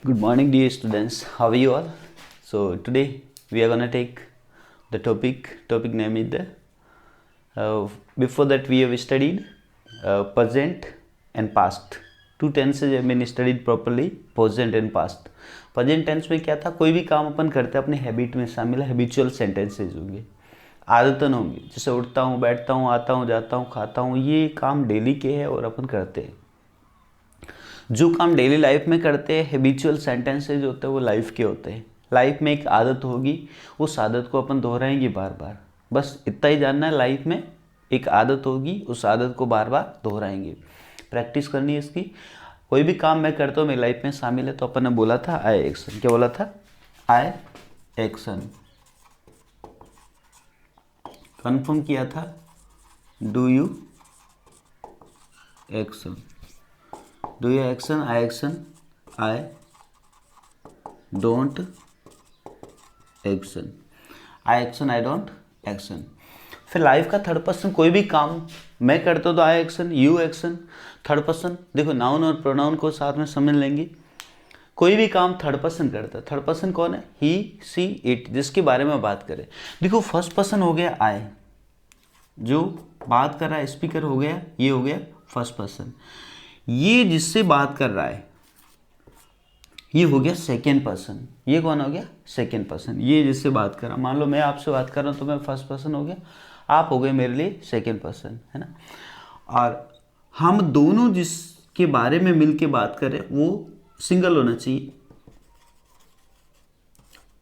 Good morning, dear students. How are you all? So today we are gonna take the topic name is the before that we have studied present and past. Two tenses have been studied properly, present and past. Present tense में क्या था, कोई भी काम अपन करते हैं अपने habit में शामिल है, हैबिचुअल सेंटेंसेज होंगे, आदतन होंगे, जैसे उठता हूँ, बैठता हूँ, आता हूँ, जाता हूँ, खाता हूँ, ये काम डेली के है और अपन करते हैं। जो काम डेली लाइफ में करते हैं हैबिचुअल सेंटेंसेज होते हैं, वो लाइफ के होते हैं। लाइफ में एक आदत होगी, उस आदत को अपन दोहराएंगे बार बार, बस इतना ही जानना है। लाइफ में एक आदत होगी, उस आदत को बार बार दोहराएंगे, प्रैक्टिस करनी है इसकी। कोई भी काम मैं करता हूँ मेरी लाइफ में शामिल है, तो अपन ने बोला था आई एक्शन। क्या बोला था? आई एक्शन। कन्फर्म किया था do you action. Do you action, I action, I don't action, I action, I don't action. फिर लाइफ का थर्ड पर्सन, कोई भी काम मैं करता हूँ तो I action, you action, third person. देखो नाउन और प्रोनाउन को साथ में समझ लेंगे। कोई भी काम थर्ड पर्सन करता है। थर्ड पर्सन कौन है? ही, सी, इट, जिसके बारे में बात करें। देखो फर्स्ट पर्सन हो गया आई, जो बात कर रहा है स्पीकर हो गया, ये हो गया फर्स्ट पर्सन। ये जिससे बात कर रहा है ये हो गया सेकेंड पर्सन। ये कौन हो गया? Second person. ये जिससे बात कर रहा, मान लो मैं आपसे बात कर रहा हूँ तो मैं फर्स्ट पर्सन हो गया, आप हो गए मेरे लिए सेकेंड पर्सन, है ना। और हम दोनों जिसके बारे में मिल के बात करें वो सिंगल होना चाहिए,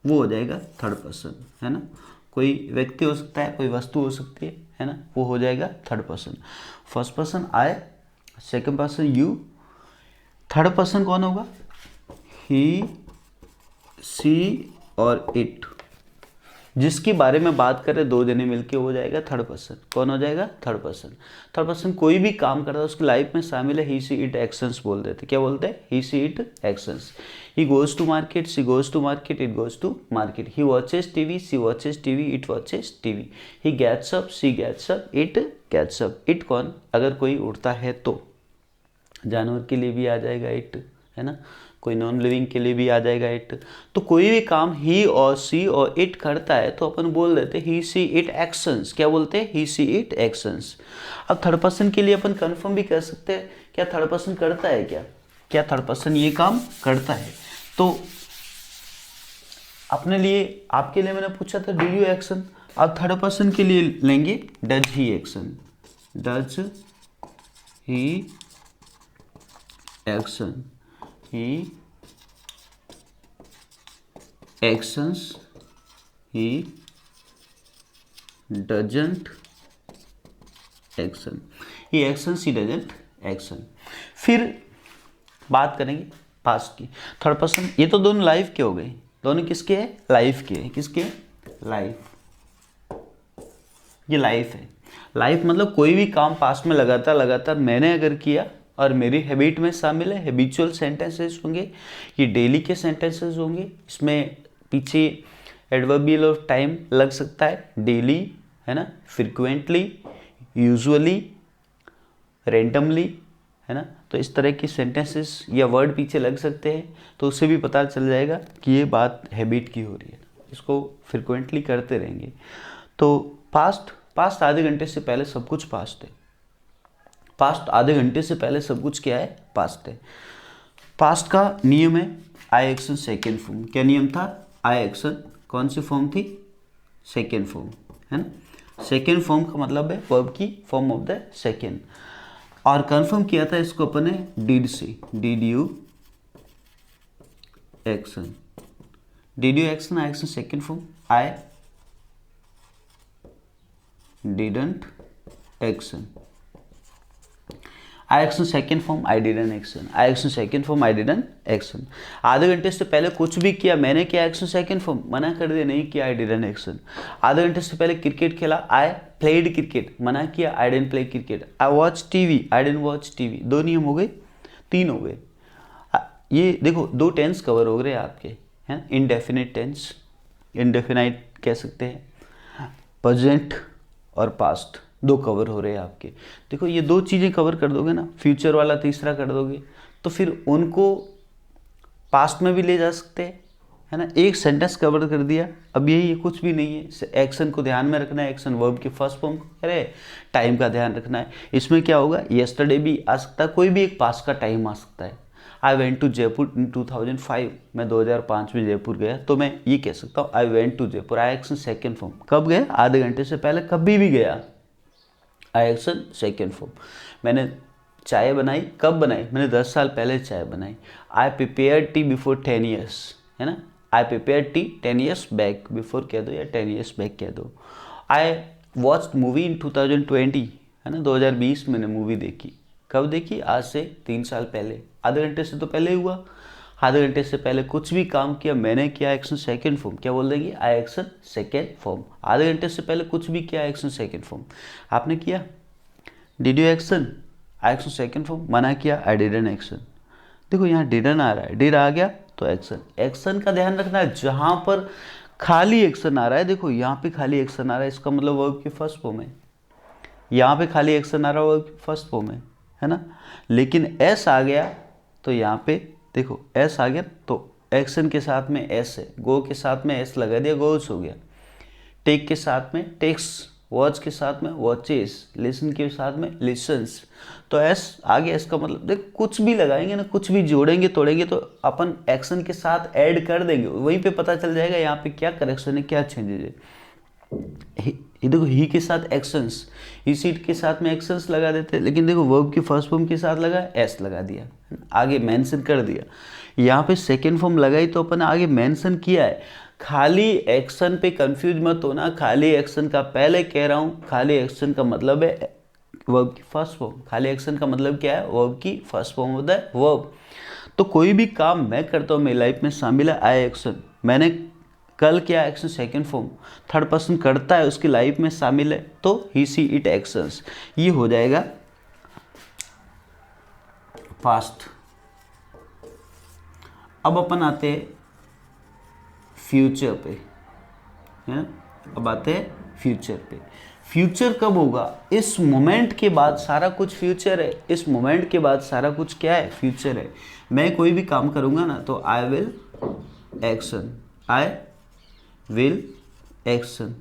वो हो जाएगा थर्ड पर्सन, है ना। कोई व्यक्ति हो सकता है, कोई वस्तु हो सकती है ना, वो हो जाएगा third person. First person I, second person you, third person कौन होगा? ही, सी और इट, जिसके बारे में बात करें दो जने मिलके हो जाएगा थर्ड पर्सन। कौन हो जाएगा? Third person. थर्ड पर्सन कोई भी काम करता है उसकी लाइफ में शामिल है, ही सी इट एक्शंस बोल देते। क्या बोलते हैं? He she it actions. He goes to market, she goes to market, it goes to market. He watches TV, she watches TV, it watches TV. He gets up, she gets up, it gets up. It कौन? अगर कोई उड़ता है तो जानवर के लिए भी आ जाएगा इट, है ना। कोई नॉन लिविंग के लिए भी आ जाएगा इट। तो कोई भी काम ही और सी और इट करता है तो अपन बोल देते ही सी इट एक्शंस। क्या बोलते हैं? He she it actions. अब थर्ड पर्सन के लिए अपन कंफर्म भी कर सकते हैं, क्या थर्ड पर्सन करता है? क्या थर्ड पर्सन ये काम करता है? तो अपने लिए, आपके लिए मैंने पूछा था डू यू एक्शन। अब थर्ड पर्सन के लिए लेंगे does he action. Does he action, he actions, he doesn't action, he actions, he doesn't action। फिर बात करेंगे पास्ट की। थर्ड पर्सन, ये तो दोनों लाइफ के हो गए। दोनों किसके हैं? लाइफ के हैं। किसके? लाइफ। ये लाइफ है। लाइफ मतलब कोई भी काम पास्ट में लगातार मैंने अगर किया और मेरी हैबिट में शामिल है, हैबिचुअल सेंटेंसेस होंगे, ये डेली के सेंटेंसेस होंगे। इसमें पीछे एडवर्बियल ऑफ टाइम लग सकता है, डेली, है ना, फ्रिक्वेंटली, यूजुअली, रैंडमली, है ना। तो इस तरह की सेंटेंसेस या वर्ड पीछे लग सकते हैं, तो उससे भी पता चल जाएगा कि ये बात हैबिट की हो रही है। इसको फ्रिक्वेंटली करते रहेंगे। तो पास्ट आधे घंटे से पहले सब कुछ पास्ट है। पास्ट आधे घंटे से पहले सब कुछ क्या है? पास्ट है। पास्ट का नियम है आई एक्शन सेकेंड फॉर्म। क्या नियम था? आई एक्शन कौन सी फॉर्म थी? सेकेंड फॉर्म, है ना। सेकेंड फॉर्म का मतलब है वर्ब की फॉर्म ऑफ द सेकेंड। और कंफर्म किया था इसको अपन ने डिड से। Did you action, did you action, I action second form. I didn't action, I action second form, I didn't action, I action second form, I didn't action. आधे घंटे से पहले कुछ भी किया मैंने, किया एक्शन सेकेंड फॉर्म, मना कर दिया नहीं किया, आई डिडंट एक्शन। आधे घंटे से पहले क्रिकेट खेला, आई प्लेड क्रिकेट, मना किया, I didn't play cricket. I watch TV, I didn't watch TV. दो नियम हो गए, तीन हो गए। ये देखो दो टेंस कवर हो रहे हैं आपके, हैं। इनडेफिनिट टेंस, इनडेफिनाइट कह सकते हैं, प्रेजेंट और पास्ट, दो कवर हो रहे हैं आपके। देखो ये दो चीज़ें कवर कर दोगे ना, फ्यूचर वाला तीसरा कर दोगे, तो फिर उनको पास्ट में भी ले जा सकते हैं, है ना। एक सेंटेंस कवर कर दिया। अब यही कुछ भी नहीं है, एक्शन को ध्यान में रखना है, एक्शन वर्ब की फर्स्ट फॉर्म अरे टाइम का ध्यान रखना है। इसमें क्या होगा, येस्टरडे भी आ सकता है, कोई भी एक पास्ट का टाइम आ सकता है। आई वेंट टू जयपुर इन 2005, मैं 2005 में जयपुर गया, तो मैं ये कह सकता हूँ I went to Jaipur. I action second form, कब गया, आधे घंटे से पहले, कभी भी गया, आई एक्शन सेकेंड फॉर्म। मैंने चाय बनाई, कब बनाई, मैंने 10 साल पहले चाय बनाई। I prepare tea before 10 years, है ना। I prepare T 10 years back, before कह दो या 10 ईयर्स बैक कह दो। आई वॉच मूवी इन 2020, है ना, 2020 मैंने मूवी देखी, कब देखी, आज से 3 साल पहले, आधे घंटे से तो पहले हुआ। आधे घंटे से पहले कुछ भी काम किया, मैंने किया, एक्शन सेकेंड फॉर्म, क्या बोल देंगे, आई एक्शन सेकेंड फॉर्म। आधे घंटे से पहले कुछ भी किया, एक्शन सेकेंड फॉर्म। आपने किया, did you action, I action second form. मना किया, आई डिडन एक्शन। देखो यहाँ डिडन आ रहा है, डिड आ गया तो एक्शन। एक्शन का ध्यान रखना है, जहाँ पर खाली एक्शन आ रहा है, देखो यहाँ पे खाली एक्शन आ रहा है, इसका मतलब वर्ब की फर्स्ट फॉर्म है। यहाँ पे खाली एक्शन आ रहा है, वर्ब की फर्स्ट फॉर्म है ना। लेकिन एस आ गया तो यहाँ पे देखो एस आ गया तो एक्शन के साथ में एस है, गो के साथ में एस लगा दिया, गोज हो गया। टेक के साथ में टेक्स, वॉच के साथ में वॉचेस, लिसन के साथ में लिसन्स, तो एस आ गया। इसका मतलब देख कुछ भी लगाएंगे ना, कुछ भी जोड़ेंगे तोड़ेंगे तो अपन एक्शन के साथ ऐड कर देंगे, वहीं पे पता चल जाएगा यहाँ पे क्या करेक्शन है, क्या चेंजेज है। ये देखो ही के साथ एक्शंस, ही सीट के साथ में एक्शंस लगा देते, लेकिन देखो वर्ब की फर्स्ट फॉर्म के साथ लगा एस लगा दिया, आगे मेंशन कर दिया। यहाँ पे सेकेंड फॉर्म लगाई तो अपन आगे मेंशन किया है। खाली एक्शन पे कंफ्यूज मत होना, खाली एक्शन का पहले कह रहा हूँ, खाली एक्शन का मतलब है वर्ब की फर्स्ट फॉर्म। खाली एक्शन का मतलब क्या है, वर्ब की फर्स्ट फॉर्म होता है वर्ब। तो कोई भी काम मैं करता हूँ मेरी लाइफ में शामिल है आई एक्शन। मैंने कल किया, action second form, third person करता है उसकी लाइफ में शामिल है तो ही सी इट एक्शंस, ये हो जाएगा पास्ट। अब अपन आते हैं फ्यूचर पे, है ना। अब आते हैं फ्यूचर पे। फ्यूचर कब होगा, इस मोमेंट के बाद सारा कुछ फ्यूचर है। इस मोमेंट के बाद सारा कुछ क्या है, फ्यूचर है। मैं कोई भी काम करूंगा ना तो I will action, I will action,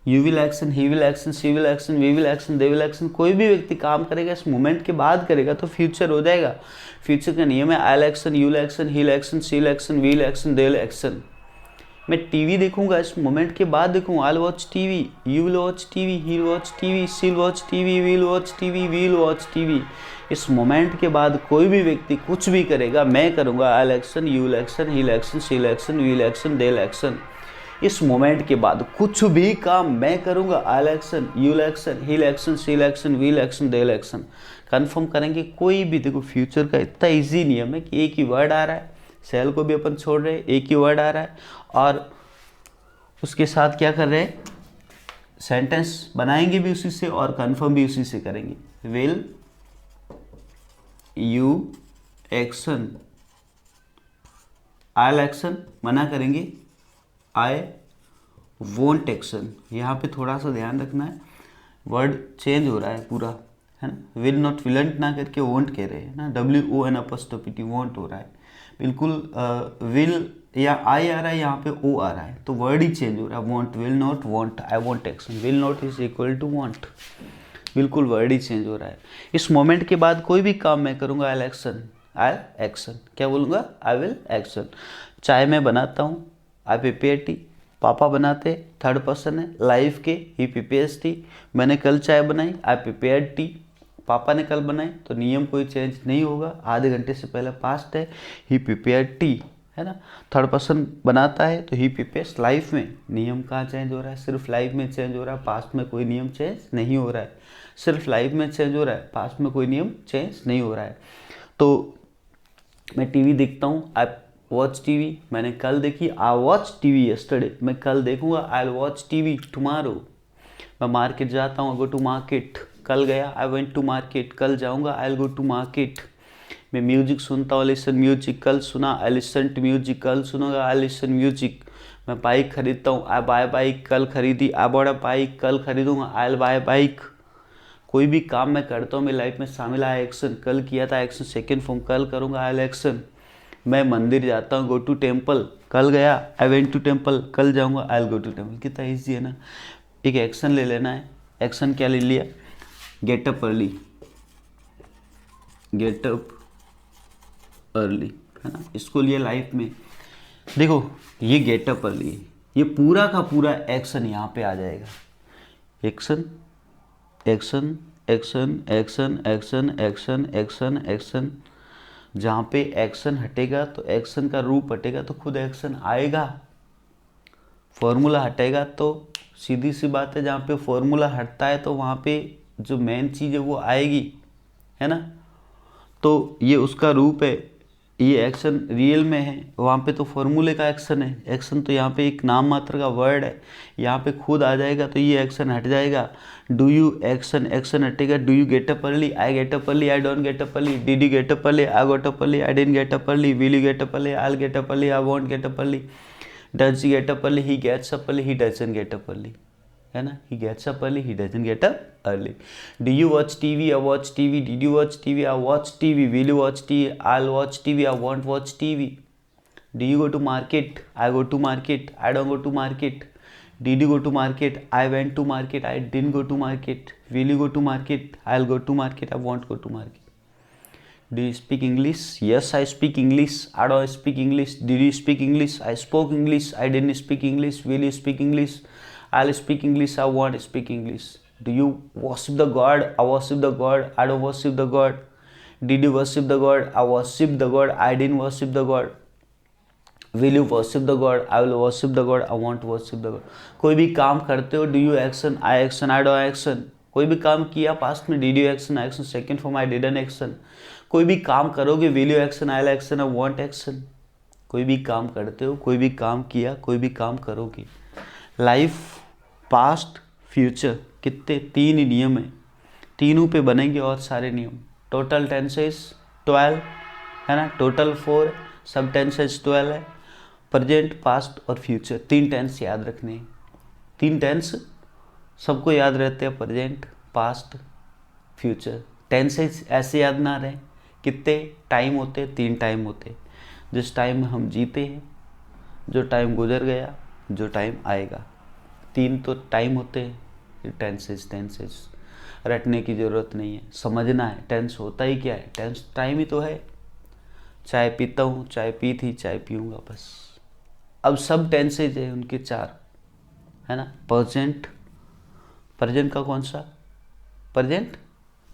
you will action, he will action, she will action, we will action, they will action. कोई भी व्यक्ति काम करेगा इस मोमेंट के बाद करेगा तो फ्यूचर हो जाएगा। फ्यूचर का नियम है I will action, you will action, he will action, she will action, we will action, they will action. मैं टीवी देखूंगा इस मोमेंट के बाद देखूंगा, I will watch TV, you will watch TV, he will watch TV, she will watch TV, we will watch TV, we will watch TV. इस moment के बाद कोई भी व्यक्ति कुछ भी करेगा, मैं करूंगा I will action, you will action, he will action, she will action, we will action, they will action. इस मोमेंट के बाद कुछ भी काम मैं करूंगा, I will action, you will action, he will action, she will action, we will action, they will action. Confirm करेंगे कोई भी। देखो फ्यूचर का इतना इजी नियम है कि एक ही वर्ड आ रहा है, सेल को भी अपन छोड़ रहे हैं, एक ही वर्ड आ रहा है और उसके साथ क्या कर रहे हैं, सेंटेंस बनाएंगे भी उसी से और कन्फर्म भी उसी से करेंगे। Will you action, I will action, मना करेंगे आई वोंट एक्शन। यहाँ पे थोड़ा सा ध्यान रखना है, वर्ड चेंज हो रहा है पूरा, है ना। विल नॉट, विलंट ना करके वोंट कह रहे हैं ना, WON वोंट हो रहा है बिल्कुल। विल या आई आ रहा है, यहाँ पे ओ आ रहा है तो वर्ड ही चेंज हो रहा है। Won't, will not, won't, I won't action. Will not is equal to won't, बिल्कुल वर्ड ही चेंज हो रहा है। इस मोमेंट के बाद कोई भी काम मैं करूँगा, आई एक्शन, आई एक्शन, क्या बोलूँगा, आई विल एक्शन। चाय मैं बनाता हूँ, आई प्रिपेयर टी, पापा बनाते, थर्ड पर्सन है, लाइफ के, ही प्रिपेयर्स टी। मैंने कल चाय बनाई, आई प्रिपेयर्ड टी, पापा ने कल बनाई, तो नियम कोई चेंज नहीं होगा, आधे घंटे से पहले पास्ट है, ही प्रिपेयर्ड टी, है ना। थर्ड पर्सन बनाता है तो ही प्रिपेयर्स। लाइफ में नियम कहाँ चेंज हो रहा है, सिर्फ लाइफ में चेंज हो रहा है, पास्ट में कोई नियम चेंज नहीं हो रहा है। सिर्फ लाइफ में चेंज हो रहा है, पास्ट में कोई नियम चेंज नहीं हो रहा है। तो मैं टीवी देखता हूँ, आई वॉच टीवी, मैंने कल देखी, आई वॉच टीवी यस्टरडे, मैं कल देखूंगा, I will watch TV tomorrow. मैं मार्केट जाता हूँ, गो टू मार्केट, कल गया, आई वेंट टू मार्केट, कल जाऊँगा, I will go to market. मैं म्यूजिक सुनता हूँ, लिसन म्यूजिक, कल सुना, आई लिसन टू म्यूजिक, कल सुनूंगा, आई लिसन म्यूजिक। मैं बाइक खरीदता हूँ, आई बाय बाइक, कल खरीदी, आई बॉट अ बाइक, कल खरीदूंगा, आई विल बाय बाइक। कोई भी काम मैं करता हूँ मेरी लाइफ में शामिल है एक्शन, कल किया था एक्शन सेकेंड फॉर्म, कल करूँगा आई विल एक्शन। मैं मंदिर जाता हूँ, गो टू टेम्पल, कल गया, आई वेंट टू टेम्पल, कल जाऊँगा, I will go to temple. कितना ईजी है ना। एक एक्शन ले लेना है। एक्शन क्या ले लिया? Gate up early, gate up early, है ना, इसको लिए लाइफ में। देखो ये गेट अप अर्ली, ये पूरा का पूरा एक्शन यहाँ पे आ जाएगा। Action action action action action action action action, जहाँ पे एक्शन हटेगा तो एक्शन का रूप हटेगा तो खुद एक्शन आएगा। फॉर्मूला हटेगा तो सीधी सी बात है, जहाँ पे फॉर्मूला हटता है तो वहाँ पे जो मेन चीज़ है वो आएगी, है ना। तो ये उसका रूप है, ये एक्शन रियल में है, वहाँ पे तो फॉर्मूले का एक्शन है। एक्शन तो यहाँ पे एक नाम मात्र का वर्ड है, यहाँ पे खुद आ जाएगा तो ये एक्शन हट जाएगा। डू यू एक्शन, एक्शन हटेगा। Do you get up early, I get up early, I don't get up early. Did you get up early, I got up early, I didn't get up early. Will you get up early, I will get up early, I won't get up early. Does he get up early, he gets up early, he doesn't get up early, है ना। He gets up early, he doesn't get up early. Do you watch TV, I watch TV. Did you watch TV, I watch TV. Will you watch TV, I will watch TV, I won't watch TV. Do you go to market, I go to market, I don't go to market. Did you go to market, I went to market, I didn't go to market. Will you go to market, I will go to market, I won't go to market. Do you speak English? Yes, I speak English. I don't speak English. Did you speak English? I spoke English. I didn't speak English. Will you speak English? I'll speak English. I won't speak English. Do you worship the God? I worship the God. I don't worship the God. Did you worship the God? I worship the God. I didn't worship the God. Will you worship the God? I will worship the God. I won't worship the God. कोई भी काम करते हो, do you action? I action. I don't action. कोई भी काम किया past में, did you action? Action. Second form I didn't action. कोई भी काम करोगे, will you action? I'll action. I won't action. कोई भी काम करते हो, कोई भी काम किया, कोई भी काम करोगे। लाइफ, पास्ट, फ्यूचर, कितने 3 ही नियम है, तीनों पे बनेंगे और सारे नियम। टोटल टेंसेस 12 है ना, टोटल 4, सब टेंसेस 12 है। प्रेजेंट, पास्ट और फ्यूचर, 3 टेंस याद रखने हैं। 3 टेंस सबको याद रहते हैं, प्रेजेंट, पास्ट, फ्यूचर। टेंसेस ऐसे याद ना रहे। कितने टाइम होते? 3 टाइम होते। जिस टाइम में हम जीते हैं, जो टाइम गुजर गया, जो टाइम आएगा, 3 तो टाइम होते हैं। टेंसेस टेंसेस रटने की ज़रूरत नहीं है, समझना है टेंस होता ही क्या है। टेंस टाइम ही तो है। चाय पीता हूँ, चाय पी थी, चाय पीऊँगा, बस। अब सब टेंसेज है, उनके 4, है ना। प्रेजेंट, प्रेजेंट का कौन सा? प्रेजेंट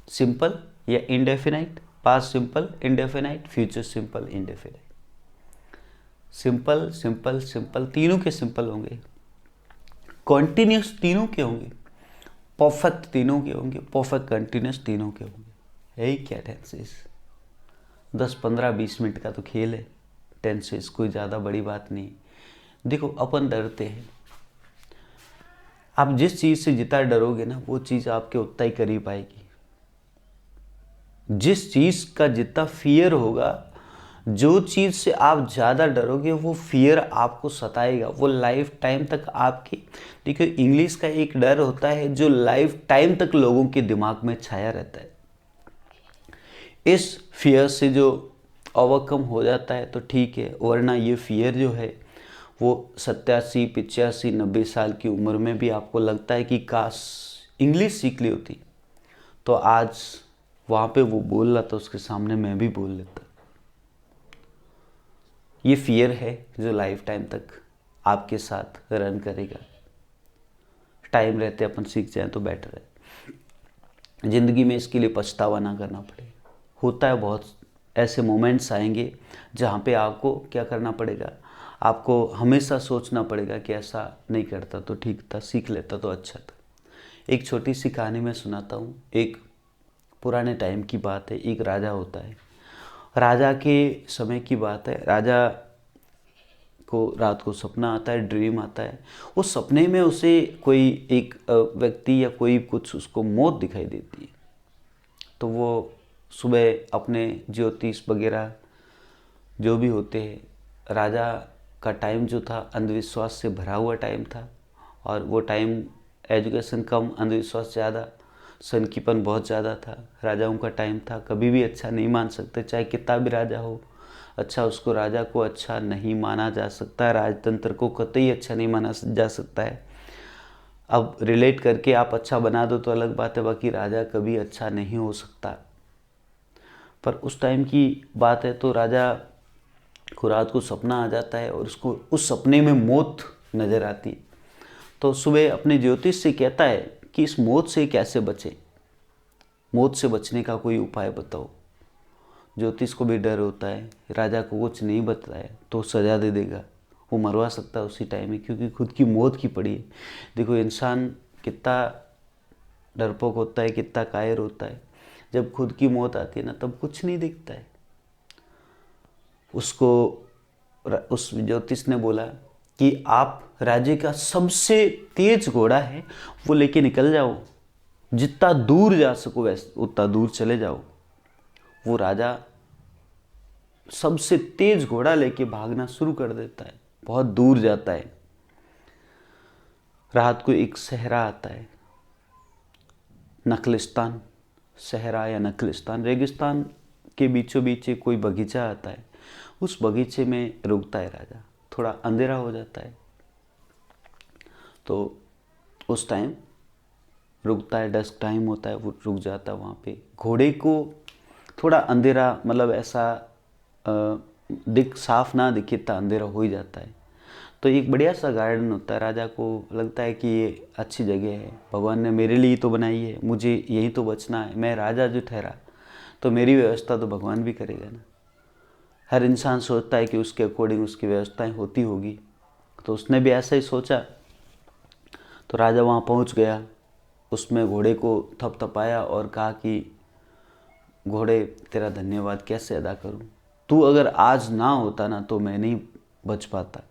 सिंपल या indefinite, past simple indefinite, future simple indefinite. Simple simple simple तीनों के सिंपल होंगे। कॉन्टिन्यूस तीनों के होंगे। परफेक्ट तीनों के होंगे। परफेक्ट कंटिन्यूस तीनों के होंगे। यही क्या टेंसेस, 10 15 20 मिनट का तो खेल है। टेंसेस कोई ज़्यादा बड़ी बात नहीं। देखो अपन डरते हैं, आप जिस चीज़ से जितना डरोगे ना, वो चीज़ आपके उतना ही करीब आएगी। जिस चीज़ का जितना फियर होगा, जो चीज़ से आप ज़्यादा डरोगे, वो फियर आपको सताएगा, वो लाइफ टाइम तक आपकी। देखिए इंग्लिश का एक डर होता है जो लाइफ टाइम तक लोगों के दिमाग में छाया रहता है। इस फियर से जो ओवरकम हो जाता है तो ठीक है, वरना ये फियर जो है वो 87 85 90 साल की उम्र में भी आपको लगता है कि काश इंग्लिश सीख ली होती तो आज वहाँ पे वो बोल रहा था, उसके सामने मैं भी बोल लेता। ये फियर है जो लाइफ टाइम तक आपके साथ रन करेगा। टाइम रहते अपन सीख जाएं तो बेटर है। ज़िंदगी में इसके लिए पछतावा ना करना पड़ेगा। होता है बहुत ऐसे मोमेंट्स आएंगे जहाँ पे आपको क्या करना पड़ेगा, आपको हमेशा सोचना पड़ेगा कि ऐसा नहीं करता तो ठीक था, सीख लेता तो अच्छा था। एक छोटी सी कहानी मैं सुनाता हूँ। एक पुराने टाइम की बात है। एक राजा होता है। राजा के समय की बात है। राजा को रात को सपना आता है, ड्रीम आता है। उस सपने में उसे कोई एक व्यक्ति या कोई कुछ उसको मौत दिखाई देती है। तो वो सुबह अपने ज्योतिष वगैरह जो भी होते हैं, राजा का टाइम जो था अंधविश्वास से भरा हुआ टाइम था, और वो टाइम एजुकेशन कम, अंधविश्वास ज़्यादा, सनकीपन बहुत ज़्यादा था। राजाओं का टाइम था, कभी भी अच्छा नहीं मान सकते, चाहे कितना भी राजा हो। अच्छा उसको राजा को अच्छा नहीं माना जा सकता, राजतंत्र को कतई अच्छा नहीं माना जा सकता है। अब रिलेट करके आप अच्छा बना दो तो अलग बात है, बाकी राजा कभी अच्छा नहीं हो सकता। पर उस टाइम की बात है तो राजा को रात को सपना आ जाता है और उसको उस सपने में मौत नज़र आती है। तो सुबह अपने ज्योतिष से कहता है कि इस मौत से कैसे बचे, मौत से बचने का कोई उपाय बताओ। ज्योतिष को भी डर होता है, राजा को कुछ नहीं बताया तो सजा दे देगा, वो मरवा सकता है उसी टाइम में, क्योंकि खुद की मौत की पड़ी है। देखो इंसान कितना डरपोक होता है, कितना कायर होता है, जब खुद की मौत आती है ना तब कुछ नहीं दिखता है। उसको उस ज्योतिष ने बोला कि आप राज्य का सबसे तेज घोड़ा है वो लेके निकल जाओ, जितना दूर जा सको वैसे उतना दूर चले जाओ। वो राजा सबसे तेज घोड़ा लेके भागना शुरू कर देता है, बहुत दूर जाता है। रात को एक सहरा आता है, नखलिस्तान, सहरा या नखलिस्तान, रेगिस्तान के बीचों बीच कोई बगीचा आता है। उस बगीचे में रुकता है राजा, थोड़ा अंधेरा हो जाता है तो उस टाइम रुकता है, डस्क टाइम होता है, वो रुक जाता है वहाँ पे। घोड़े को थोड़ा अंधेरा, मतलब ऐसा दिख साफ ना दिखे तो अंधेरा हो ही जाता है। तो एक बढ़िया सा गार्डन होता है, राजा को लगता है कि ये अच्छी जगह है, भगवान ने मेरे लिए तो बनाई है, मुझे यहीं तो बचना है, मैं राजा जो ठहरा तो मेरी व्यवस्था तो भगवान भी करेगा ना। हर इंसान सोचता है कि उसके अकॉर्डिंग उसकी व्यवस्थाएं होती होगी, तो उसने भी ऐसा ही सोचा। तो राजा वहाँ पहुँच गया, उसमें घोड़े को थपथपाया और कहा कि घोड़े तेरा धन्यवाद कैसे अदा करूँ, तू अगर आज ना होता ना तो मैं नहीं बच पाता,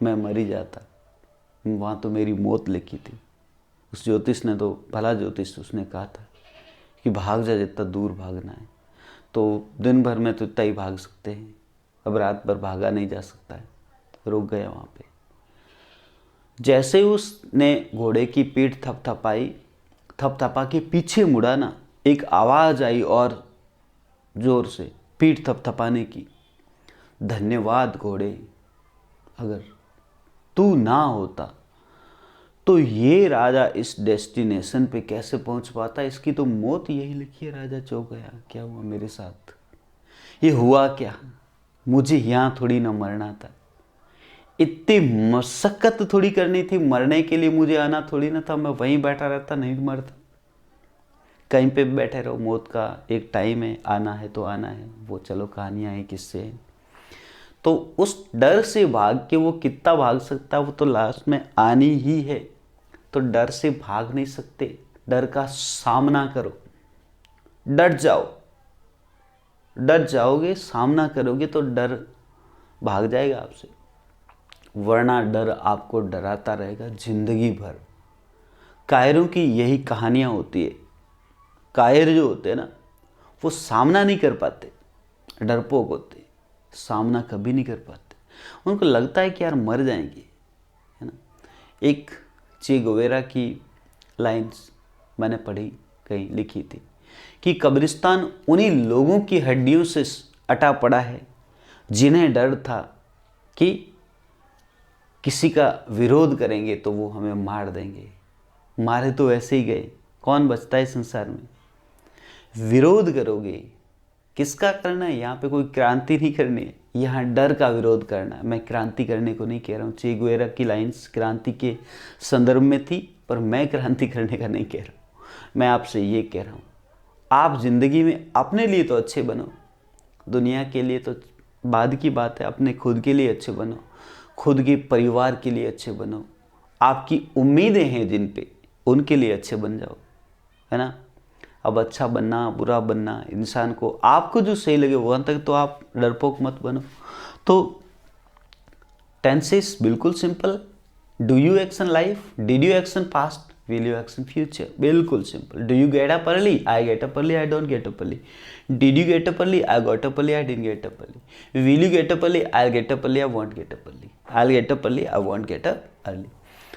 मैं मर ही जाता, वहाँ तो मेरी मौत लिखी थी। उस ज्योतिष ने तो, भला ज्योतिष, उसने कहा था कि भाग जा, जितना दूर भागना है, तो दिन भर में तो इतना ही भाग सकते हैं, अब रात भर भागा नहीं जा सकता है। रुक गया वहाँ पे। जैसे उसने घोड़े की पीठ थपथपाई, थपथपा के पीछे मुड़ा ना, एक आवाज़ आई और ज़ोर से पीठ थपथपाने की, धन्यवाद घोड़े, अगर तू ना होता तो ये राजा इस डेस्टिनेशन पे कैसे पहुंच पाता, इसकी तो मौत यही लिखी है। राजा चौंक गया, क्या हुआ मेरे साथ, ये हुआ क्या, मुझे यहाँ थोड़ी ना मरना था, इतनी मशक्कत थोड़ी करनी थी मरने के लिए, मुझे आना थोड़ी ना था, मैं वहीं बैठा रहता नहीं मरता। कहीं पे भी बैठे रहो, मौत का एक टाइम है, आना है तो आना है, वो चलो कहानियाँ हैं किससे हैं। तो उस डर से भाग के वो कितना भाग सकता है, वो तो लास्ट में आनी ही है। तो डर से भाग नहीं सकते, डर का सामना करो, डर जाओ, डर जाओगे, सामना करोगे तो डर भाग जाएगा आपसे, वरना डर आपको डराता रहेगा जिंदगी भर। कायरों की यही कहानियां होती है। कायर जो होते हैं ना, वो सामना नहीं कर पाते, डरपोक होते, सामना कभी नहीं कर पाते। उनको लगता है कि यार मर जाएंगे, है ना। एक चे गुवेरा की लाइंस मैंने पढ़ी, कहीं लिखी थी कि कब्रिस्तान उन्हीं लोगों की हड्डियों से अटा पड़ा है जिन्हें डर था कि किसी का विरोध करेंगे तो वो हमें मार देंगे, मारे तो वैसे ही गए, कौन बचता है संसार में। विरोध करोगे, किसका करना है, यहाँ पे कोई क्रांति नहीं करनी है, यहाँ डर का विरोध करना है। मैं क्रांति करने को नहीं कह रहा हूँ, चे गुवेरा की लाइंस क्रांति के संदर्भ में थी, पर मैं क्रांति करने का नहीं कह रहा हूँ। मैं आपसे ये कह रहा हूँ, आप ज़िंदगी में अपने लिए तो अच्छे बनो, दुनिया के लिए तो बाद की बात है, अपने खुद के लिए अच्छे बनो, खुद के परिवार के लिए अच्छे बनो, आपकी उम्मीदें हैं जिन पे, उनके लिए अच्छे बन जाओ, है ना। अब अच्छा बनना, बुरा बनना, इंसान को आपको जो सही लगे वहाँ तक तो आप डरपोक मत बनो। तो टेंसेस बिल्कुल simple, do you action life, did you action past, will you action future, बिल्कुल simple. Do you get up early, I get up early, I don't get up early. Did you get up early, I got up early, I didn't get up early. Will you get up early, I get up early, I won't get up early, I get up early, I won't get up early.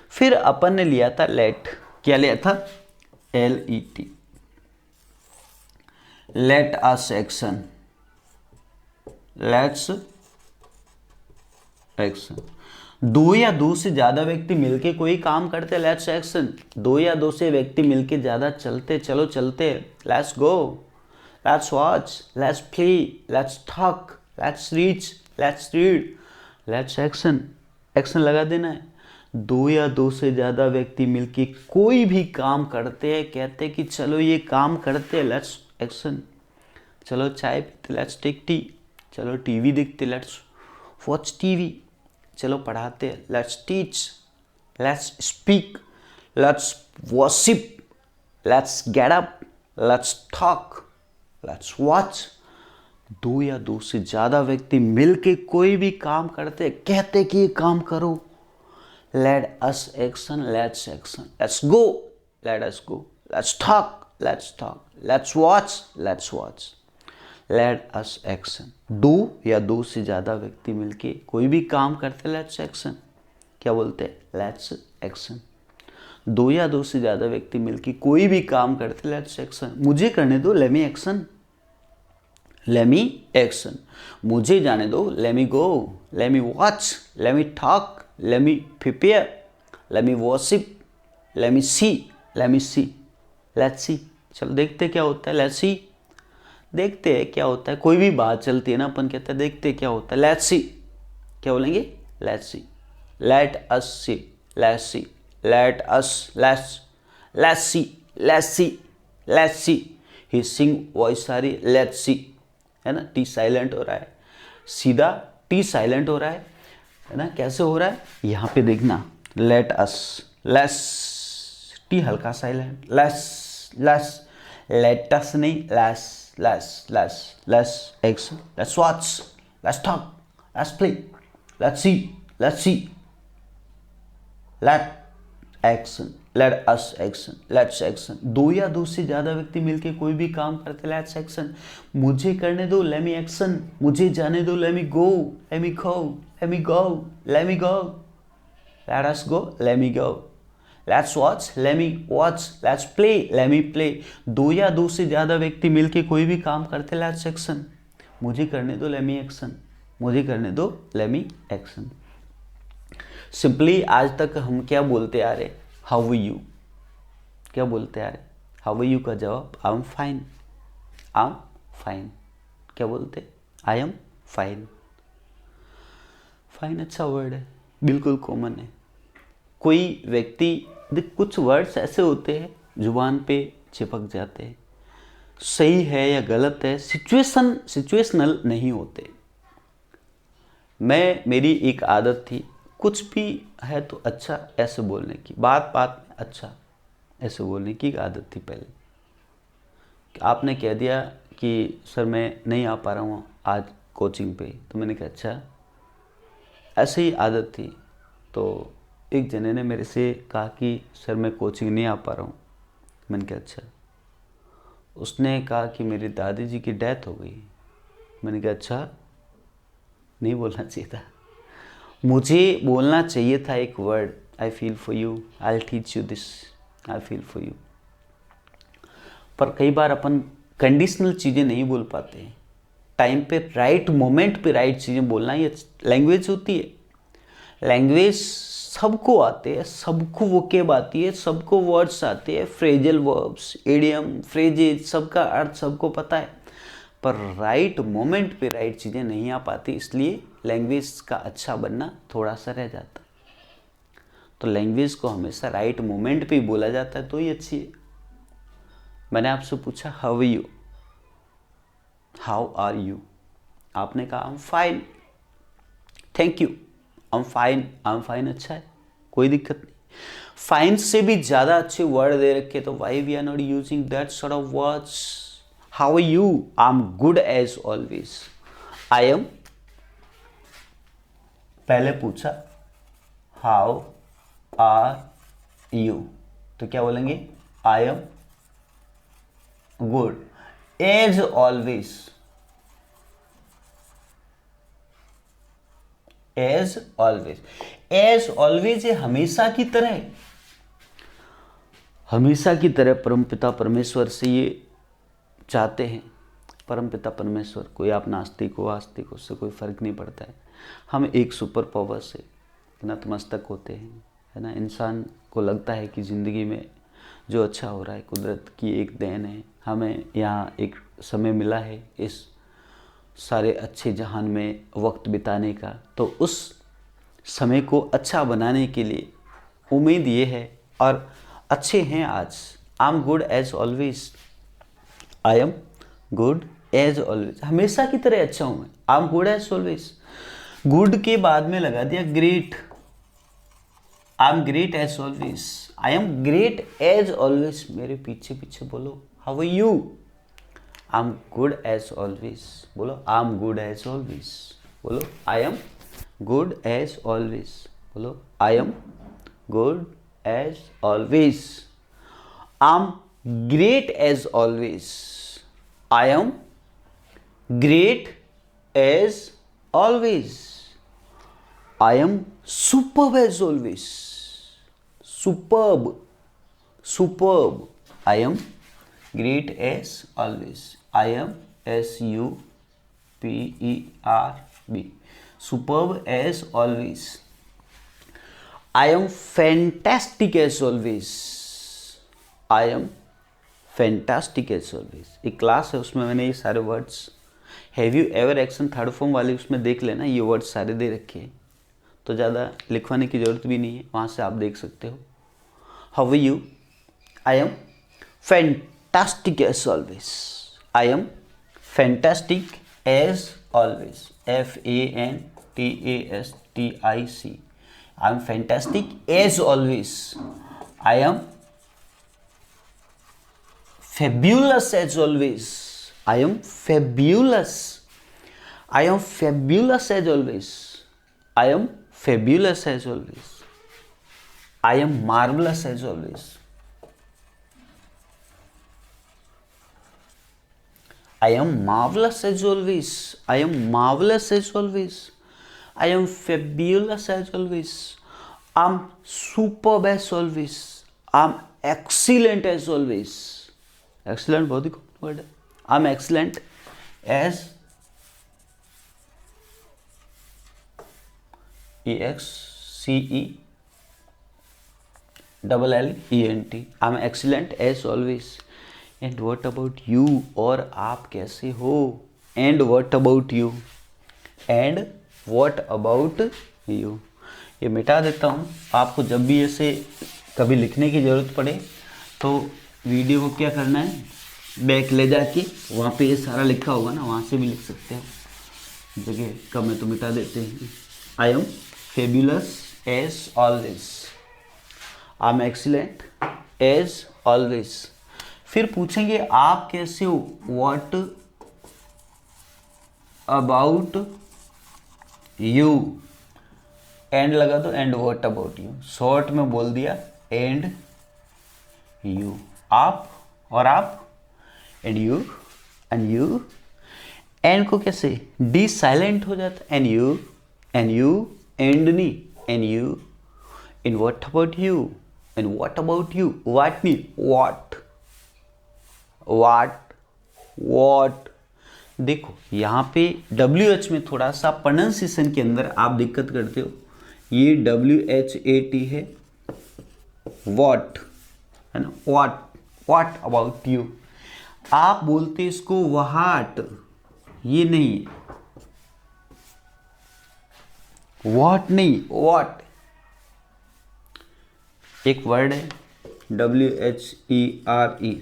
फिर अपन ने लिया था late, क्या लिया था, LET, let us action, let's action. दो या दो से ज्यादा व्यक्ति मिलके कोई काम करते, लेट्स एक्शन। दो या दो से व्यक्ति मिलके ज्यादा चलते, चलो चलते, let's go. Let's watch, let's play, let's talk, let's reach, let's read, let's action. Action लगा देना है। दो या दो से ज्यादा व्यक्ति मिलके कोई भी काम करते हैं, कहते हैं कि चलो ये काम करते हैं, लेट्स एक्शन। चलो चाय पीते, लेट्स टेक टी। चलो टीवी देखते, लेट्स वॉच टीवी। चलो पढ़ाते, let's teach, let's speak, let's worship, let's get up, let's talk, let's watch. दो या दो से ज्यादा व्यक्ति मिलके कोई भी काम करते, कहते कि ये काम करो, let us action, let's action. Let's go, let us go. Let's talk, let's talk. Let's watch, let's watch. Let us action. दो या दो से ज्यादा व्यक्ति मिलके कोई भी काम करते, लेट्स एक्शन। क्या बोलते हैं? Let's action. दो या दो से ज्यादा व्यक्ति मिलके कोई भी काम करते, लेट्स एक्शन। मुझे करने दो, let me action. Let me action. मुझे जाने दो, let me go. Let me watch, let me talk, let me prepare, let me worship, let me see, let me see, let's see. चलो देखते क्या होता है, लेट्स सी। देखते हैं क्या होता है। कोई भी बात चलती है ना, अपन कहते हैं देखते क्या होता है, लेट्स सी। क्या बोलेंगे? Let's see. Let us see, let's see, let us, let's see, let's see, let's see. ही sing voice sorry, let's see, है ना। टी साइलेंट हो रहा है, सीधा टी साइलेंट हो रहा है ना। कैसे हो रहा है? यहाँ पे देखना, लेट अस, लेट्स, टी हल्का silent, let's, let's, let us नहीं, let's action, let's watch, let's talk, let's play, let's see, let action, let us action, let's action। दो या दो से ज्यादा व्यक्ति मिलके कोई भी काम करते, let's action। मुझे करने दो, let me action। मुझे जाने दो, let me go, let me go, let me go, let me go, let us go, let me go। Let's watch, let me watch, let's play, let me play. दो या दो से ज्यादा व्यक्ति मिलके कोई भी काम करते, लेट्स एक्शन। मुझे करने दो, लेट मी एक्शन। मुझे करने दो, लेट मी एक्शन। सिंपली आज तक हम क्या बोलते आ रहे? How are you. क्या बोलते आ रहे? हाउ आर यू का जवाब I am fine, I am fine. क्या बोलते? I am fine. फाइन अच्छा वर्ड है, बिल्कुल कॉमन है। कोई व्यक्ति, कुछ वर्ड्स ऐसे होते हैं जुबान पे चिपक जाते हैं, सही है या गलत है, सिचुएशनल नहीं होते। मेरी एक आदत थी, कुछ भी है तो अच्छा ऐसे बोलने की, बात बात में अच्छा ऐसे बोलने की एक आदत थी पहले। आपने कह दिया कि सर मैं नहीं आ पा रहा हूँ आज कोचिंग पे, तो मैंने कहा अच्छा, ऐसे ही आदत थी। तो एक जने ने मेरे से कहा कि सर मैं कोचिंग नहीं आ पा रहा हूँ। मैंने कहा अच्छा। उसने कहा कि मेरी दादी जी की डेथ हो गई। मैंने कहा अच्छा, नहीं बोलना चाहिए था। मुझे बोलना चाहिए था एक word, I feel for you, I will teach you this, I feel for you. पर कई बार अपन कंडीशनल चीज़ें नहीं बोल पाते हैं। टाइम पे, राइट मोमेंट पे राइट चीज़ें बोलना ये लैंग्वेज होती है। लैंग्वेज सबको आते हैं, सबको वोकेब आती है, सबको वर्ड्स आते हैं, फ्रेजल वर्ब्स, इडियम, फ्रेजेज, सबका अर्थ सबको पता है। पर राइट मोमेंट पे राइट चीज़ें नहीं आ पाती, इसलिए लैंग्वेज का अच्छा बनना थोड़ा सा रह जाता। तो लैंग्वेज को हमेशा राइट मोमेंट पे ही बोला जाता है, तो ये अच्छी है। मैंने आपसे पूछा how are you, how are you, आपने कहा I am fine, thank you, I am fine अच्छा है, कोई दिक्कत नहीं। फाइन से भी ज़्यादा अच्छे वर्ड दे रखे, तो why we are not using that sort of words. How are you, I am good as always. I am, पहले पूछा हाउ आर यू, तो क्या बोलेंगे? I am good as always, as always. As always है हमेशा की तरह, हमेशा की तरह परमपिता परमेश्वर से ये चाहते हैं परमपिता परमेश्वर, कोई आप नास्तिक हो आस्तिक हो, उससे कोई फ़र्क नहीं पड़ता है। हम एक सुपर पावर से नतमस्तक होते हैं, है ना। इंसान को लगता है कि ज़िंदगी में जो अच्छा हो रहा है कुदरत की एक देन है, हमें यहाँ एक समय मिला है इस सारे अच्छे जहान में वक्त बिताने का, तो उस समय को अच्छा बनाने के लिए उम्मीद ये है, और अच्छे हैं आज। I am good as always, I am good as always, हमेशा की तरह अच्छा हूँ मैं। I am good as always, good के बाद में लगा दिया great, I am great as always, I am great as always. मेरे पीछे पीछे बोलो, how are you? I am good as always, बोलो I am good as always, बोलो I am good as always, बोलो I am good as always, I am great as always, I am great as always, I am superb as always, superb, superb, I am great as always, I am SUPERB, superb as always, I am fantastic as always, I am fantastic as always. एक class है उसमें मैंने ये सारे words, have you ever action third form वाले उसमें देख लेना, ये वर्ड्स सारे दे रखे हैं, तो ज़्यादा लिखवाने की ज़रूरत भी नहीं है, वहाँ से आप देख सकते हो। How are you? I am fantastic as always, I am fantastic as always, FANTASTIC, I am fantastic as always, I am fabulous as always, I am fabulous, I am fabulous as always, I am fabulous as always, I am marvelous as always, I am marvelous as always, I am marvelous as always, I am fabulous as always, I'm superb as always, I'm excellent as always, excellent बहुत ही word है। I am excellent as EXCELLENT, I am excellent as always. And what about you, और आप कैसे हो? And what about you, and what about you, ये मिटा देता हूँ। आपको जब भी ऐसे कभी लिखने की ज़रूरत पड़े तो वीडियो को क्या करना है, बैक ले जाके वहाँ पे ये सारा लिखा होगा ना, वहाँ से भी लिख सकते हो, जगह कम है तो मिटा देते हैं। I am fabulous as always, I am excellent as always. फिर पूछेंगे आप कैसे हो, व्हाट अबाउट यू, एंड लगा दो, and what about you, short में बोल दिया एंड यू, आप और आप, and you, and you, and को कैसे डी साइलेंट हो जाता, and you, and you, and knee, and you, in what about you, and what about you, what knee, what, what, what. देखो यहाँ पे WH में थोड़ा सा प्रोनाउंसिएशन के अंदर आप दिक्कत करते हो, ये WHAT है, व्हाट, है ना, व्हाट, व्हाट अबाउट यू, आप बोलते इसको व्हाट, ये नहीं, व्हाट नहीं, व्हाट। एक वर्ड है WHERE,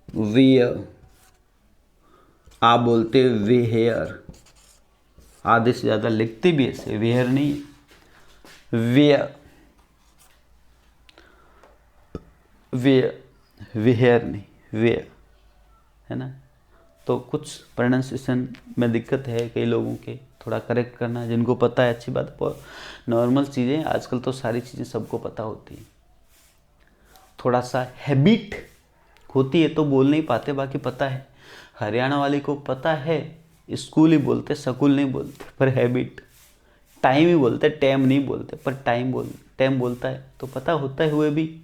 वेयर, आप बोलते वेयर, आधे से ज्यादा लिखते भी ऐसे, वेयर नहीं, वेयर, वेयर, वेयर नहीं, वेयर, है ना। तो कुछ प्रोनाउंसिएशन में दिक्कत है कई लोगों के, थोड़ा करेक्ट करना, जिनको पता है अच्छी बात है, नॉर्मल चीज़ें, आजकल तो सारी चीज़ें सबको पता होती हैं। थोड़ा सा हैबिट होती है तो बोल नहीं पाते, बाकी पता है। हरियाणा वाले को पता है, स्कूल ही बोलते, स्कूल नहीं बोलते, पर हैबिट, टाइम ही बोलते, टैम नहीं बोलते, पर टाइम बोलता है, तो पता होता है हुए भी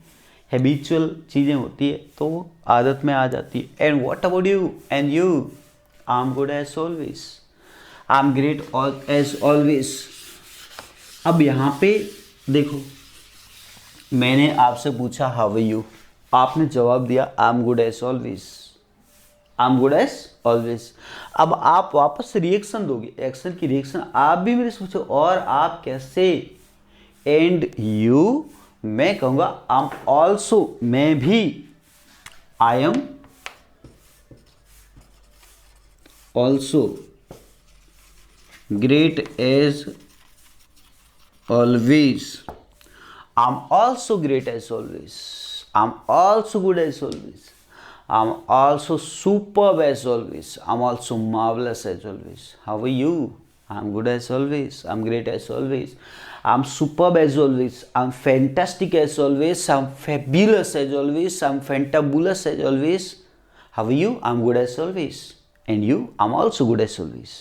हैबिचुअल चीज़ें होती है तो वो आदत में आ जाती है। And what about you? And you? I am good as always, I am great as always. अब यहाँ पे देखो, मैंने आपसे पूछा हाउ आर यू, आपने जवाब दिया I am good as always, I am good as always. अब आप वापस रिएक्शन दोगे, एक्शन की रिएक्शन आप भी मेरे से पूछो, और आप कैसे? एंड यू, मैं कहूंगा आई एम ऑल्सो, मैं भी, I am also great as always, I am also great as always, I am also good as always, I'm also superb as always. I'm also marvelous as always. How are you? I'm good as always. I'm great as always. I'm superb as always. I'm fantastic as always. I'm fabulous as always. I'm fantabulous as always. How are you? I'm good as always. And you? I'm also good as always.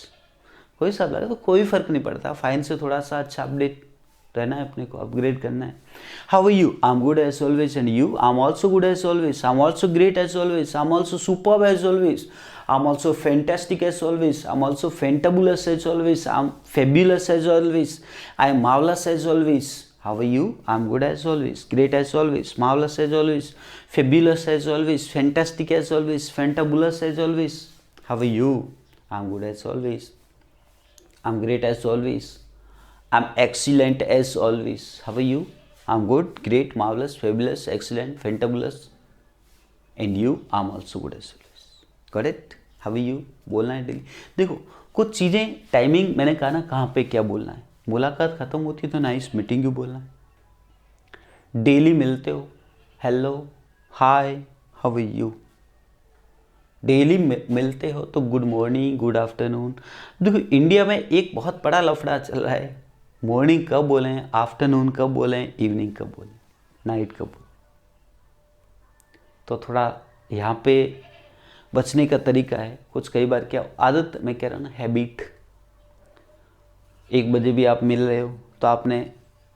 कोई सा लगे तो कोई फर्क नहीं पड़ता, fine से थोड़ा सा अच्छा अपडेट रहना है, अपने को अपग्रेड करना है। How are you? I am good as always. And you? I am also good as always, I am also great as always, I am also superb as always, I am also fantastic as always, I am also fantabulous as always, I am fabulous as always, I am marvellous as always. How are you? I am good as always, great as always, marvellous as always, fabulous as always, fantastic as always, fantabulous as always. How are you? I am good as always, I am great as always, I'm excellent as always. How are you? I'm good, great, marvelous, fabulous, excellent, fantabulous. And you? I'm also good as always. Got it? How are you? बोलना है daily. देखो कुछ चीज़ें timing, मैंने कहा ना कहाँ पे क्या बोलना है। मुलाकात ख़त्म होती है तो नाइस मीटिंग यू बोलना है। डेली मिलते हो, hello, hi, how are you. Daily मिलते हो तो गुड मॉर्निंग, गुड आफ्टरनून। देखो इंडिया में एक बहुत बड़ा लफड़ा चल रहा है, मॉर्निंग कब बोलें, आफ्टरनून कब बोलें, इवनिंग कब बोलें, नाइट कब बोलें। तो थोड़ा यहाँ पे बचने का तरीका है कुछ। कई बार क्या आदत, मैं कह रहा हूँ ना, हैबिट। 1 बजे भी आप मिल रहे हो तो आपने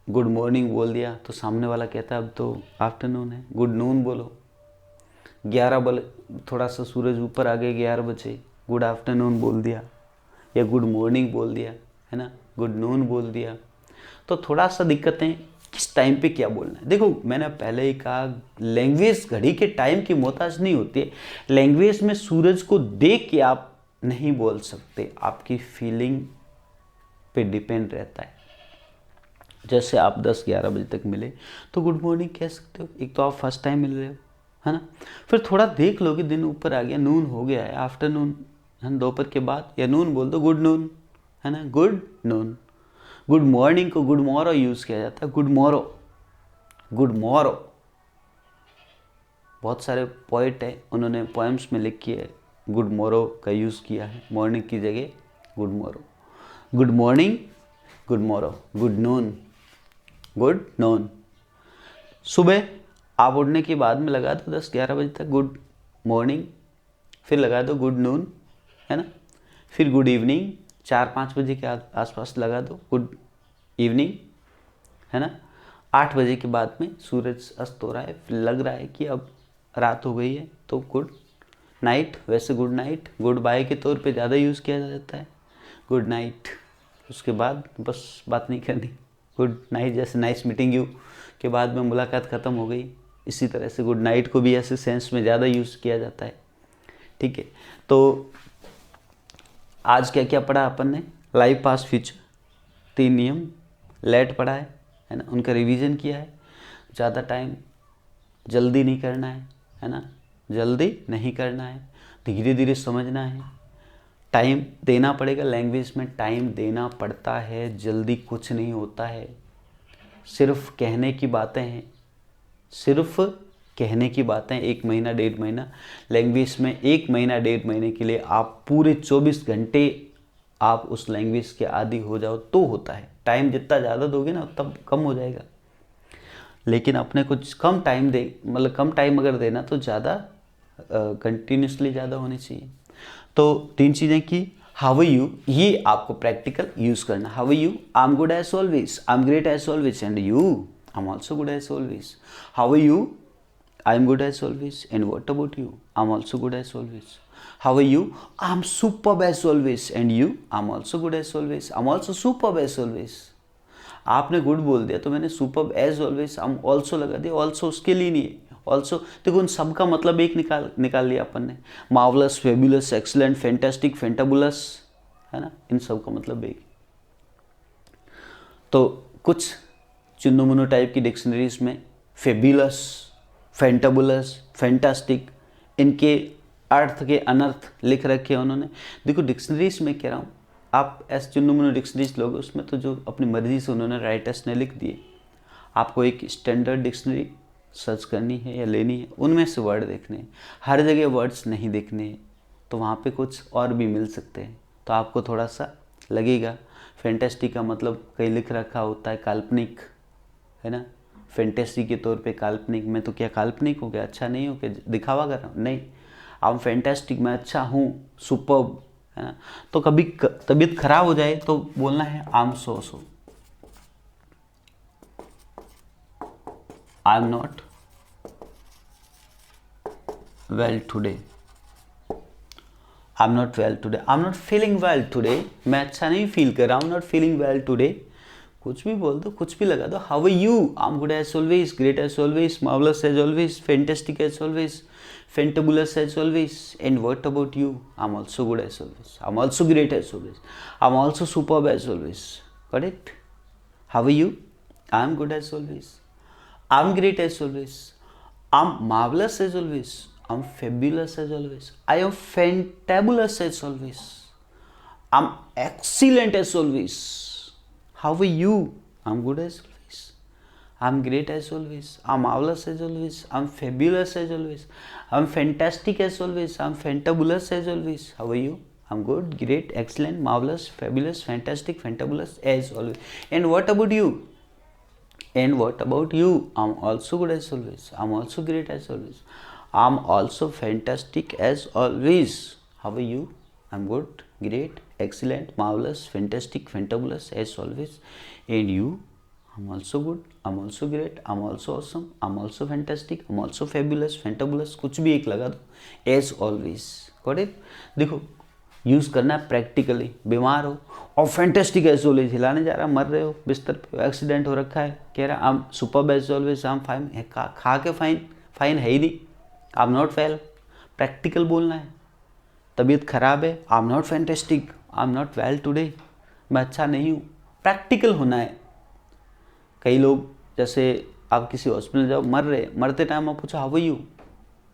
गुड मॉर्निंग बोल दिया तो सामने वाला कहता है अब तो आफ्टरनून है, गुड नून बोलो। 11 बजे थोड़ा सा सूरज ऊपर आ गया, 11 बजे गुड आफ्टरनून बोल दिया या गुड मॉर्निंग बोल दिया, है ना, गुड नून बोल दिया। तो थोड़ा सा दिक्कतें किस टाइम पे क्या बोलना है। देखो मैंने पहले ही कहा, लैंग्वेज घड़ी के टाइम की मोहताज नहीं होती है। लैंग्वेज में सूरज को देख के आप नहीं बोल सकते, आपकी फीलिंग पे डिपेंड रहता है। जैसे आप 10-11 बजे तक मिले तो गुड मॉर्निंग कह सकते हो, एक तो आप फर्स्ट टाइम मिल रहे हो, है ना। फिर थोड़ा देख लो कि दिन ऊपर आ गया, नून हो गया है, आफ्टरनून है, दोपहर के बाद, या नून बोल दो, गुड नून, है ना, गुड नून। गुड मॉर्निंग को गुड मॉरो यूज़ किया जाता है, गुड मॉरो, गुड मॉरो। बहुत सारे पोइट हैं, उन्होंने पोएम्स में लिखी है, गुड मॉरो का यूज़ किया है, मॉर्निंग की जगह good Morrow. Good morning, good Morrow, good noon, good noon. सुबह आप उठने के बाद में लगा दो 10-11 बजे तक गुड मॉर्निंग, फिर लगा दो गुड नून, है ना, फिर गुड इवनिंग 4-5 बजे के आसपास लगा दो गुड इवनिंग, है ना। 8 बजे के बाद में सूरज अस्त हो रहा है, फिर लग रहा है कि अब रात हो गई है तो गुड नाइट। वैसे गुड नाइट गुड बाय के तौर पे ज़्यादा यूज़ किया जाता है, गुड नाइट। उसके बाद बस बात नहीं करनी, गुड नाइट। जैसे नाइस मीटिंग यू के बाद में मुलाकात ख़त्म हो गई, इसी तरह से गुड नाइट को भी ऐसे सेंस में ज़्यादा यूज़ किया जाता है, ठीक है। तो आज क्या क्या पढ़ा अपन ने, लाइफ पास्ट फ्यूचर 3 नियम, लेट पढ़ा है ना, उनका रिवीजन किया है। ज़्यादा टाइम जल्दी नहीं करना है ना, जल्दी नहीं करना है, धीरे धीरे समझना है, टाइम देना पड़ेगा। लैंग्वेज में टाइम देना पड़ता है, जल्दी कुछ नहीं होता है। सिर्फ कहने की बातें हैं, सिर्फ कहने की बातें। 1 महीना 1.5 महीना, लैंग्वेज में 1 महीना 1.5 महीने के लिए आप पूरे 24 घंटे आप उस लैंग्वेज के आदी हो जाओ तो होता है। टाइम जितना ज़्यादा दोगे ना तब कम हो जाएगा, लेकिन अपने कुछ कम टाइम दे, मतलब कम टाइम अगर देना तो ज़्यादा कंटिन्यूसली ज़्यादा होनी चाहिए। तो 3 चीज़ें की, हाउ आर यू, ये आपको प्रैक्टिकल यूज़ करना। How are you, I am good as always, I am great as always, and you, I am also good as always. How are you, I'm good as always. And what about you? I'm also good as always. How are you? I'm superb as always. And you? I'm also good as always. I'm also superb as always. आपने good बोल दिया तो मैंने superb as always हम also लगा दिया. Also उसके लिए नहीं है. ऑल्सो देखो उन सब का मतलब एक निकाल लिया अपन ने. मार्वलस, फेब्युलस, एक्सीलेंट, फैंटास्टिक, फैंटाबुलस, है ना, इन सब का मतलब एक. तो कुछ चुन्नू मुन्नू टाइप की डिक्शनरीज में फेब्युलस, फैंटाबुलस, फैंटास्टिक, इनके अर्थ के अनर्थ लिख रखे हैं उन्होंने. देखो डिक्शनरीज में कह रहा हूँ, आप ऐसे चुन्नू मुन्नू डिक्शनरीज लोगे उसमें तो जो अपनी मर्जी से उन्होंने राइटर्स ने लिख दिए. आपको एक स्टैंडर्ड डिक्शनरी सर्च करनी है या लेनी है, उनमें से वर्ड देखने हैं. हर जगह वर्ड्स नहीं देखने हैं, तो वहाँ पे कुछ और भी मिल सकते हैं. तो आपको थोड़ा सा लगेगा. फैंटेस्टिक का मतलब कहीं लिख रखा होता है काल्पनिक, है ना. फैंटेसी के तौर पे काल्पनिक में तो क्या काल्पनिक हो गया, अच्छा नहीं हो गया, दिखावा कर रहा हूँ, नहीं. आप फैंटेस्टिक मैं अच्छा हूँ, सुपर्ब, है ना. तो कभी तबीयत खराब हो जाए तो बोलना है I am so I am not well today. I am not well today. I am not feeling well today. मैं अच्छा नहीं फील कर रहा हूँ. Not feeling well today. कुछ भी बोल दो, कुछ भी लगा दो. How are you? I am good as always, great as always, marvellous as always, fantastic as always, fantabulous as always. And what about you? I'm also good as always. I'm also great as always. I'm also superb as always. Got it? How are you? I'm good as always. I'm great as always. I'm marvelous as always. I'm fabulous as always. I am fantabulous as always. I'm excellent as always. How are you? I'm good as always. I'm great as always. I'm marvelous as always. I'm fabulous as always. I'm fantastic as always. I'm fantabulous as always. How are you? I'm good, great, excellent, marvelous, fabulous, fantastic, fantabulous as always. And what about you? And what about you? I'm also good as always. I'm also great as always. I'm also fantastic as always. How are you? I'm good, great, excellent, marvelous, fantastic, fantabulous as always. And you? I'm also good, I'm also great, I'm also awesome, I'm also fantastic, I'm also fabulous, fantabulous, कुछ भी एक लगा दो. As always. Got it? देखो use करना है practically. बीमार हो और फैंटेस्टिक एज ऑलवेज, हिलाने जा रहा, मर रहे हो बिस्तर पे, एक्सीडेंट हो रखा है, कह रहा आम सुपर्ब एज ऑलवेज, आम फाइन. खा के फाइन है ही नहीं. आई एम नॉट वेल. प्रैक्टिकल बोलना है. तबीयत खराब है, I am not fantastic, I am not well today, मैं अच्छा नहीं हूँ. प्रैक्टिकल होना है. कई लोग जैसे आप किसी हॉस्पिटल जाओ, मरते टाइम आप पूछो हाउ आर यू?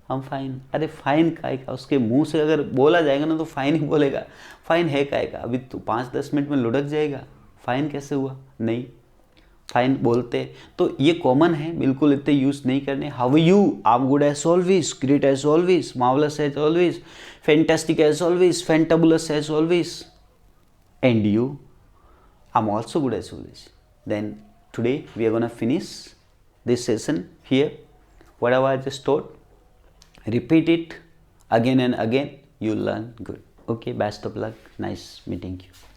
हम फाइन. अरे फाइन काहे का? उसके मुंह से अगर बोला जाएगा ना तो फाइन ही बोलेगा. फाइन है काहे का? अभी तो 5-10 मिनट में लुढ़क जाएगा. फाइन कैसे हुआ? नहीं, फाइन बोलते. तो ये कॉमन है, बिल्कुल इतने यूज़ नहीं करने. How are you? I am good as always, great as always, marvellous as always, fantastic as always, fantabulous as always. And you? I am also good as always. Then today we are going to finish this session here. Whatever I just taught, repeat it again and again. You learn good. Okay, best of luck. Nice meeting you.